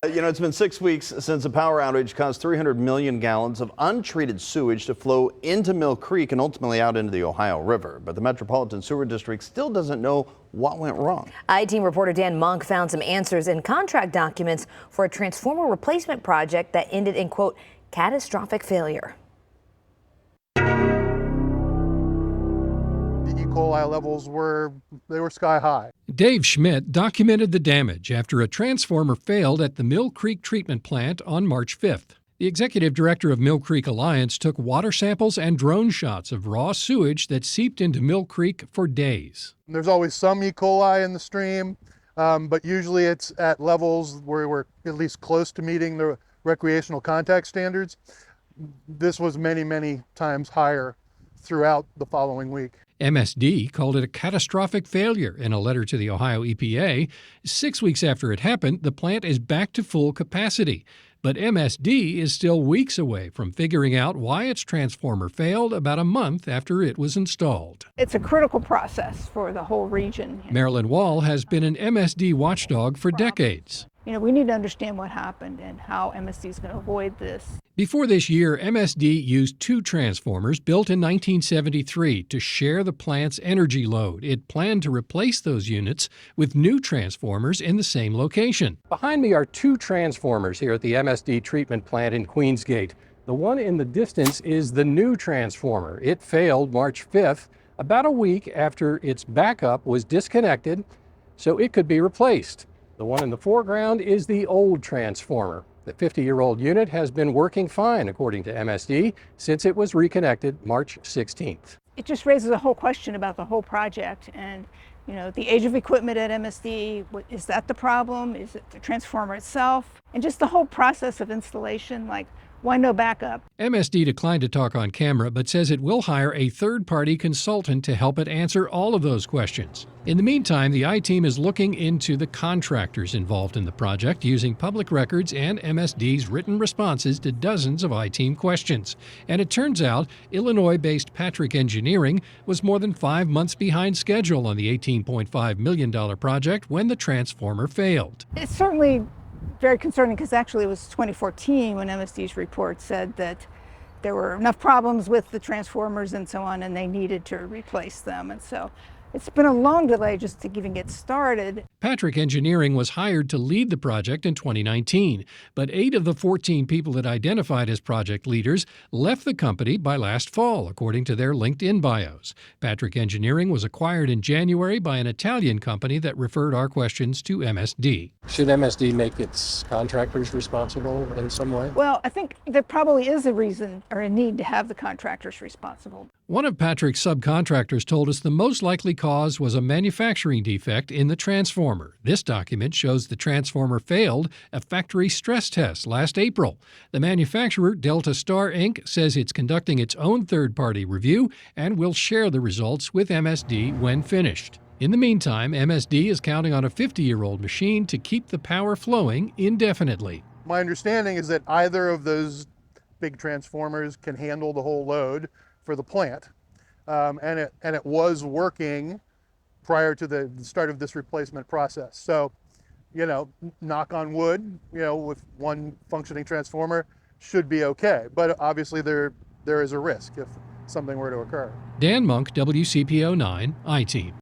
It's been 6 weeks since a power outage caused 300 million gallons of untreated sewage to flow into Mill Creek and ultimately out into the Ohio River. But the Metropolitan Sewer District still doesn't know what went wrong. I-Team reporter Dan Monk found some answers in contract documents for a transformer replacement project that ended in, quote, catastrophic failure. The E. coli levels were sky high. Dave Schmidt documented the damage after a transformer failed at the Mill Creek treatment plant on March 5th. The executive director of Mill Creek Alliance took water samples and drone shots of raw sewage that seeped into Mill Creek for days. There's always some E. coli in the stream, but usually it's at levels where we're at least close to meeting the recreational contact standards. This was many, many times higher throughout the following week. MSD called it a catastrophic failure in a letter to the Ohio EPA. 6 weeks after it happened, the plant is back to full capacity. But MSD is still weeks away from figuring out why its transformer failed about a month after it was installed. It's a critical process for the whole region. Marilyn Wall has been an MSD watchdog for decades. We need to understand what happened and how MSD is going to avoid this. Before this year, MSD used 2 transformers built in 1973 to share the plant's energy load. It planned to replace those units with new transformers in the same location. Behind me are 2 transformers here at the MSD treatment plant in Queensgate. The one in the distance is the new transformer. It failed March 5th, about a week after its backup was disconnected, so it could be replaced. The one in the foreground is the old transformer. The 50-year-old unit has been working fine, according to MSD, since it was reconnected March 16th. It just raises a whole question about the whole project and, the age of equipment at MSD. Is that the problem? Is it the transformer itself? And just the whole process of installation, like, why no backup? MSD declined to talk on camera, but says it will hire a third-party consultant to help it answer all of those questions. In the meantime, the I-Team is looking into the contractors involved in the project using public records and MSD's written responses to dozens of I-Team questions. And it turns out Illinois-based Patrick Engineering was more than 5 months behind schedule on the $18.5 million project when the transformer failed. It's certainly very concerning because actually it was 2014 when MSD's report said that there were enough problems with the transformers and so on, and they needed to replace them. And so it's been a long delay just to even get started. Patrick Engineering was hired to lead the project in 2019, but 8 of the 14 people it identified as project leaders left the company by last fall, according to their LinkedIn bios. Patrick Engineering was acquired in January by an Italian company that referred our questions to MSD. Should MSD make its contractors responsible in some way? Well, I think there probably is a reason or a need to have the contractors responsible. One of Patrick's subcontractors told us the most likely cause was a manufacturing defect in the transformer. This document shows the transformer failed a factory stress test last April. The manufacturer, Delta Star Inc., says it's conducting its own third-party review and will share the results with MSD when finished. In the meantime, MSD is counting on a 50-year-old machine to keep the power flowing indefinitely. My understanding is that either of those big transformers can handle the whole load for the plant. And it was working prior to the start of this replacement process. So, knock on wood, with one functioning transformer should be okay. But obviously there is a risk if something were to occur. Dan Monk, WCPO 9, I-Team.